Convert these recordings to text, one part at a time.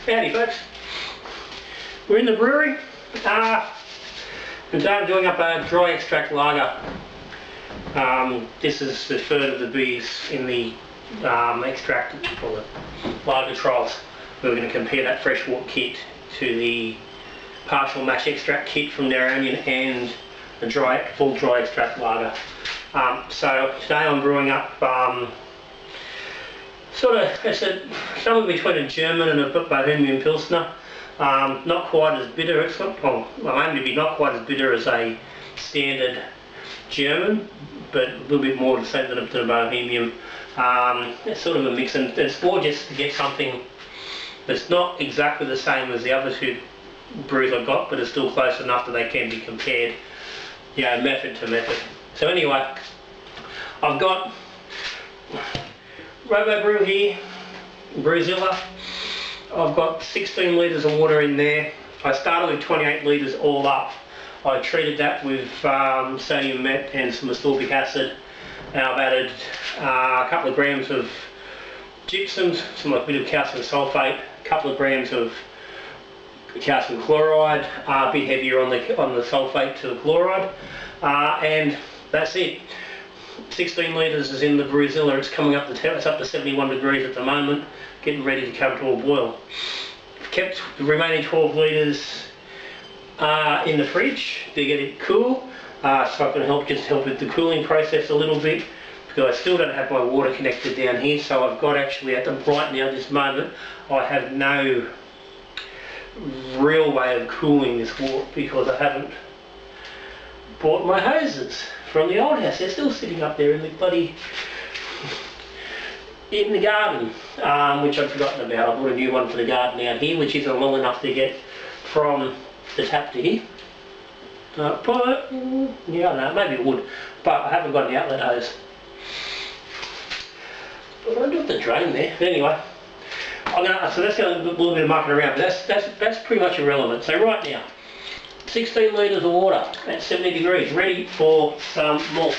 Howdy folks, we're in the brewery. Today I'm doing up a dry extract lager. This is the third of the beers in the extract or the lager trials. We're going to compare that fresh wort kit to the partial mash extract kit from Narrownian and the full dry extract lager. So today I'm brewing up somewhere between a German and a Bohemian Pilsner. Not quite as bitter. It's not, well, I aim to be not quite as bitter as a standard German, but a little bit more to say than a Bohemian. It's sort of a mix, and it's more just to get something that's not exactly the same as the other two brews I've got, but it's still close enough that they can be compared, you know, method to method. So anyway, I've got Brew here, Brewzilla. I've got 16 litres of water in there. I started with 28 litres all up. I treated that with sodium met and some ascorbic acid, and I've added a couple of grams of gypsum, a bit of calcium sulphate, a couple of grams of calcium chloride, a bit heavier on the sulphate to the chloride, and that's it. 16 litres is in the Brewzilla. It's coming up it's up to 71 degrees at the moment, getting ready to come to a boil. Kept the remaining 12 litres in the fridge to get it cool, so I can just help with the cooling process a little bit, because I still don't have my water connected down here. So I've got actually right now, this moment, I have no real way of cooling this water because I haven't bought my hoses from the old house. They're still sitting up there in the in the garden, which I'd forgotten about. I bought a new one for the garden out here, which isn't long enough to get from the tap to here. But yeah, I don't know, maybe it would, but I haven't got an outlet hose. But I do have the drain there. But anyway, so that's got a little bit of mucking around, but that's pretty much irrelevant. So right now, 16 litres of water at 70 degrees, ready for some malts.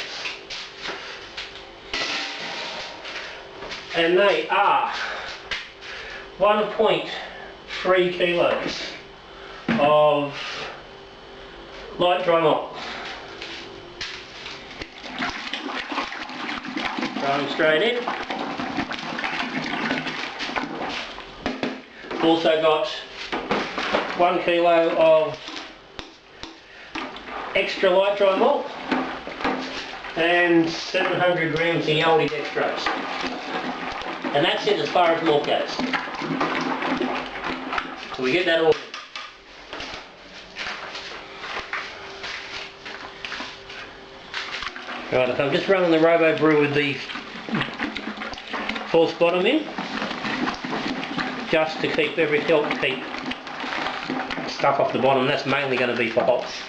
And they are 1.3 kilos of light dry malt. Going straight in. Also got 1 kilo of extra light dry malt and 700 grams of Aldi dextrose. And that's it as far as malt goes. So we get that all in. Right, so I'm just running the Brew with the false bottom in, just to keep keep stuff off the bottom. That's mainly going to be for hops.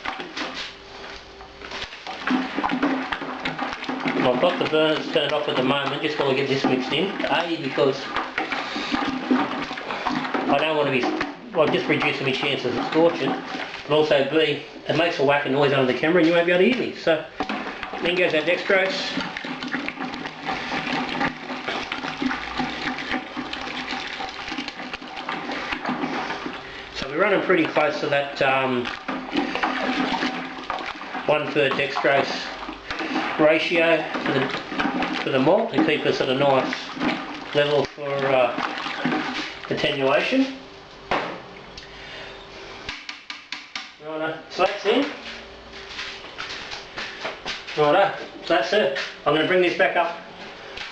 I've got the burners turned off at the moment, just while I get this mixed in. A, because I don't want to be, well, just reducing my chances of scorching, but also B, it makes a whacking noise under the camera and you won't be able to hear me. So then goes our dextrose. So we're running pretty close to that 1/3 dextrose ratio for the malt, to keep us at a nice level for attenuation. Righto, so that's in. Righto, so that's it. I'm going to bring this back up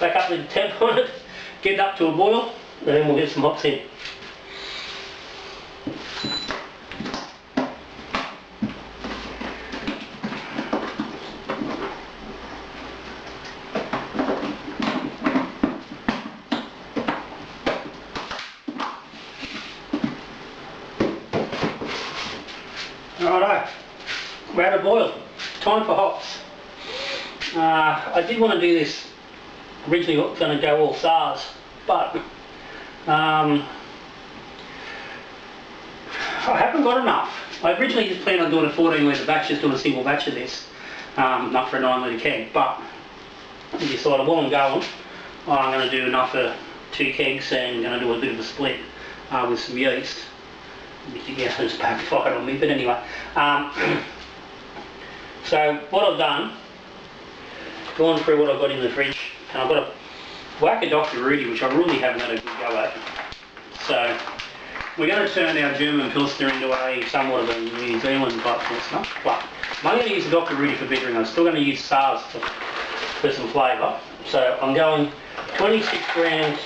with the temp on it, get it up to a boil, and then we'll get some hops in. Righto, we're at a boil. Time for hops. I did want to do this, originally going to go all SARS, but I haven't got enough. I originally just planned on doing a 14 litre batch, just doing a single batch of this, not for a 9 litre keg, but I decided while I'm going, I'm going to do enough for 2 kegs and going to do a bit of a split. with some yeast. Yeah, it's backfired on me, but anyway. So what I've done, gone through what I've got in the fridge, and I've got a whack of Dr. Rudy, which I really haven't had a good go at. So we're going to turn our German Pilsner into somewhat of a New Zealand type Pilsner, but I'm only going to use the Dr. Rudy for bittering. I'm still going to use SARS for some flavour. So I'm going 26 grams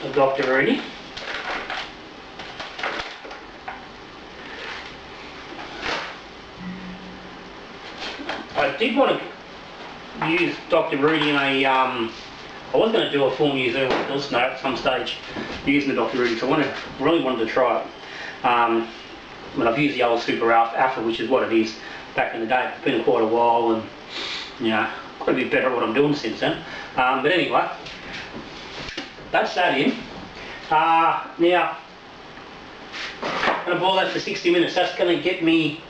of Dr. Rudy. I did want to use Dr. Rudy in a, I was going to do a full New Zealand Pilsner at some stage using the Dr. Rudy, so I really wanted to try it. But I've used the old Super Alpha, which is what it is back in the day. It's been quite a while, and yeah, got to be better at what I'm doing since then. But anyway, that's that in. Now, I'm going to boil that for 60 minutes. That's going to get me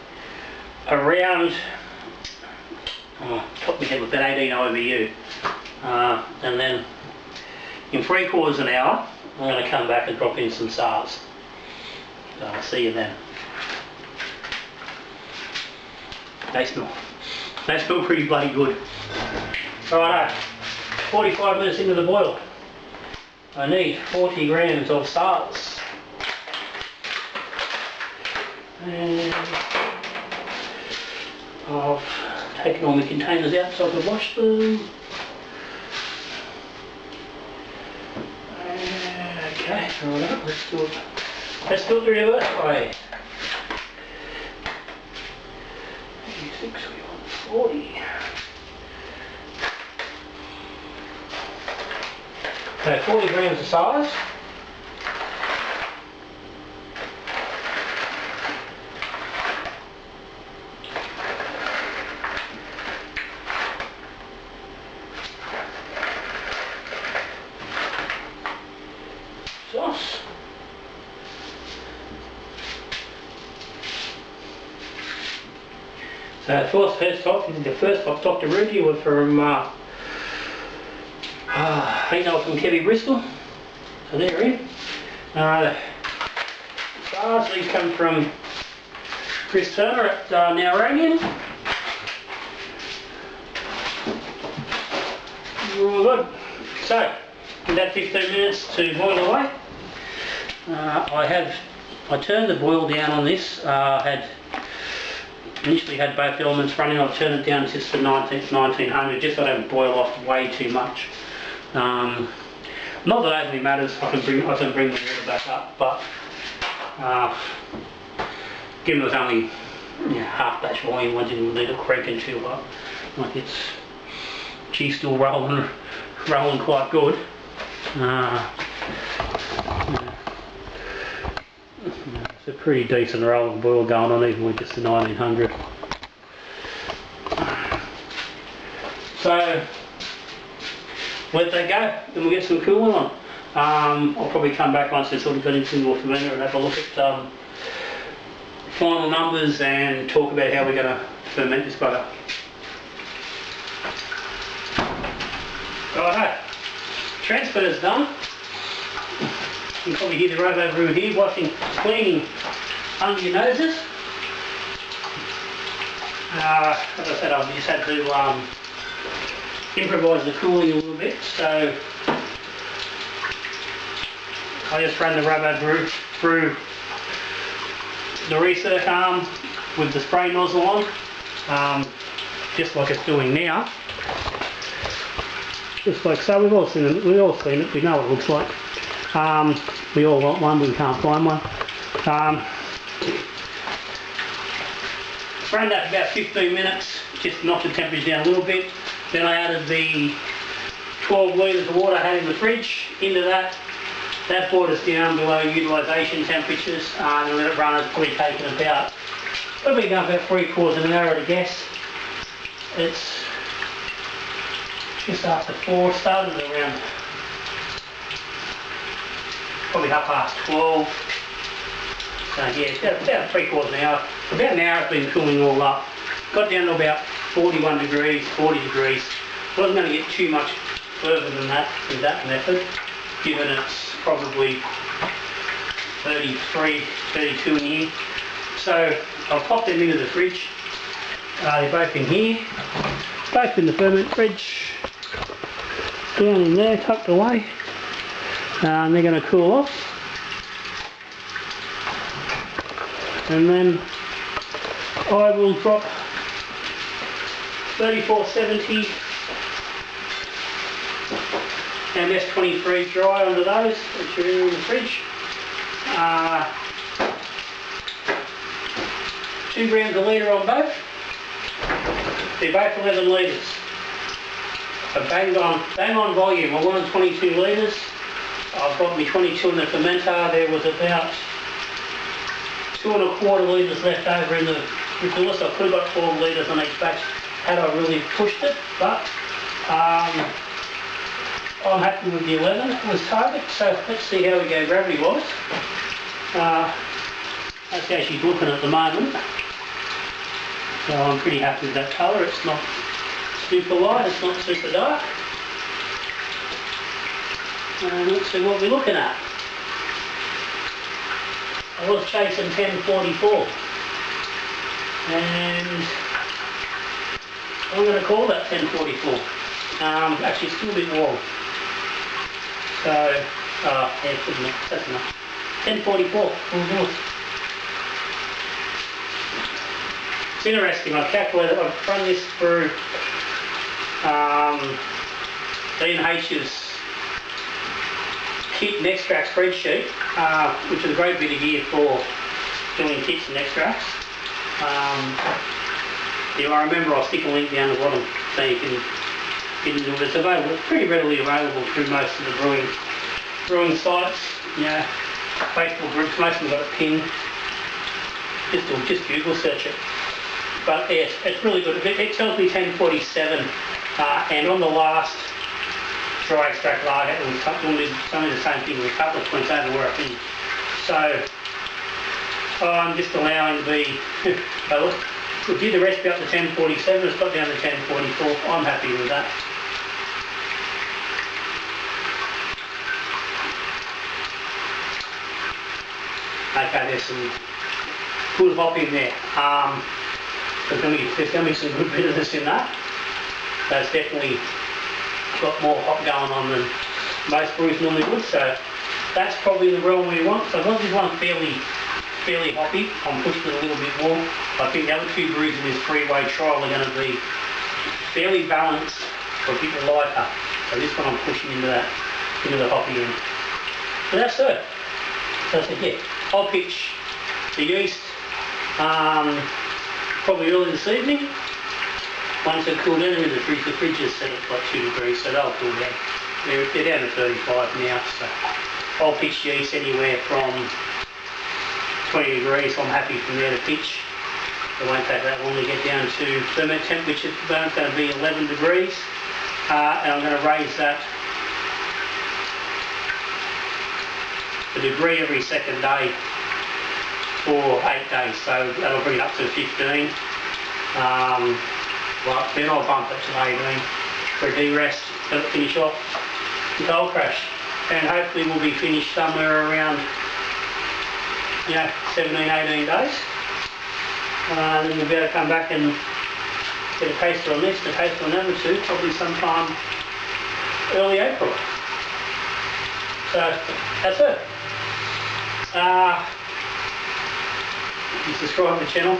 around, top of my head, about 18 IBU. And then in 3/4 an hour, I'm going to come back and drop in some SARS. So I'll see you then. They smell pretty bloody good. Righto, 45 minutes into the boil. I need 40 grams of SARS. And I've taken all my containers out so I can wash them. Okay, alright, let's do it the reverse way. 86, we want 40. Okay, 40 grams of SARS. Sauce. So the first off Dr. Rudy was from from Kevy Bristol. So they're in. SARS, these come from Chris Turner at Nowranian. All good. So, give that 15 minutes to boil away. I turned the boil down on this. Initially had both elements running. I've turned it down just to 1900, just so I don't boil off way too much. Not that it overly matters. I can bring the water back up, but given it was only half batch volume, I didn't need it creaking too hot. Like she's still rolling quite good. It's a pretty decent rolling boil going on, even with just the 1900. So let that go, then we'll get some cooling on. I'll probably come back once it's sort of got into more fermenter and have a look at final numbers and talk about how we're going to ferment this butter. Righto, transfer's done. You can probably hear the robo brew here, washing, cleaning under your noses. As I said, I've just had to improvise the cooling a little bit, so I just ran the robo brew through the recirc arm with the spray nozzle on, just like it's doing now. Just like so. We've all seen it, we know what it looks like. We all want one, but we can't find one. Ran that for about 15 minutes, just knocked the temperature down a little bit. Then I added the 12 litres of water I had in the fridge into that. That brought us down below utilisation temperatures, and let it run. It's probably taken about, we've been going about 3/4 an hour at a guess. It's just after 4, started around probably 12:30. So yeah, it's about 3/4 an hour. About an hour it's been cooling all up. Got down to about 41 degrees, 40 degrees. Wasn't going to get too much further than that with that method, given it's probably 33, 32 in here. So I'll pop them into the fridge. They're both in here, both in the ferment fridge, down in there, tucked away. And they're going to cool off. And then I will drop 3470 and S-23 dry onto those, which are in the fridge. 2 grams a litre on both. They're both 11 litres. So bang on volume. I wanted 22 litres. I've got my 22 in the fermenter. There was about 2 1/4 litres left over in the filler, so I could have got 12 litres on each batch had I really pushed it, but I'm happy with the 11 as target. So let's see how we go gravity wise. That's how she's looking at the moment. So I'm pretty happy with that colour. It's not super light, it's not super dark. And let's see what we're looking at. I was chasing 1044. And I'm going to call that 1044. Actually it's still a bit warm. So, yeah, that's enough. 1044, we'll do it. It's interesting, I've calculated, I've run this through D&H's kit and extract spreadsheet, which is a great bit of gear for doing kits and extracts. Yeah, I remember I'll stick a link down the bottom so you can get into it. It's available, it's pretty readily available through most of the brewing sites. Yeah, Facebook groups, most of them got it pinned. Just Google search it. But yes, it's really good. It tells me 1047, and on the last dry extract lager, it was something the same thing with a couple of points over where I finished. So I'm just allowing the we did the recipe up to 1047, it's got down to 1044. I'm happy with that. Okay, there's some good hop in there. There's going to be some good bitterness in that. That's definitely got more hop going on than most brews normally would, so that's probably the realm we want. So I want this one fairly hoppy. I'm pushing it a little bit more. I think the other 2 brews in this 3-way trial are going to be fairly balanced or a bit lighter. So this one I'm pushing into the hoppy end. So that's it. So I said, yeah, I'll pitch the yeast probably early this evening. Once they've cooled down, they're in the fridge. The fridge is set at like 2 degrees, so they'll cool down. They're down to 35 now, so I'll pitch yeast anywhere from 20 degrees, so I'm happy from there to pitch. It won't take that long to get down to ferment temp, which is going to be 11 degrees. And I'm going to raise that a degree every second day for 8 days, so that'll bring it up to 15. Well, then I'll bump it to 18 for a de-rest, let it finish off the cold crash. And hopefully we'll be finished somewhere around 17, 18 days. And then we'll be able to come back and get a taster on this, a taster on number 2, probably sometime early April. So that's it. If you subscribe to the channel,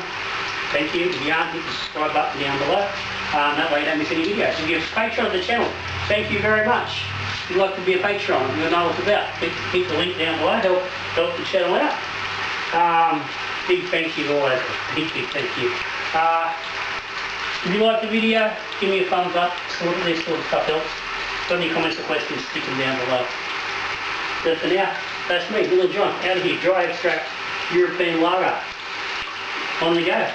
thank you. If you aren't, hit the subscribe button down below. That way you don't miss any videos. If you're a patron of the channel, thank you very much. If you'd like to be a patron, you'll know what it's about. Hit the link down below, help the channel out. Big thank you always. Big thank you. If you like the video, give me a thumbs up. This sort of stuff helps. Got any comments or questions, stick them down below. But for now, that's me, Bill and John, out of here. Dry extract European lager. On the go.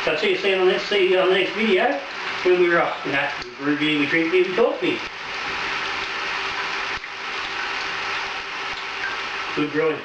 So I'll see you on the next video when we're off. We brew beer, we drink beer, we talk beer. Good brewing.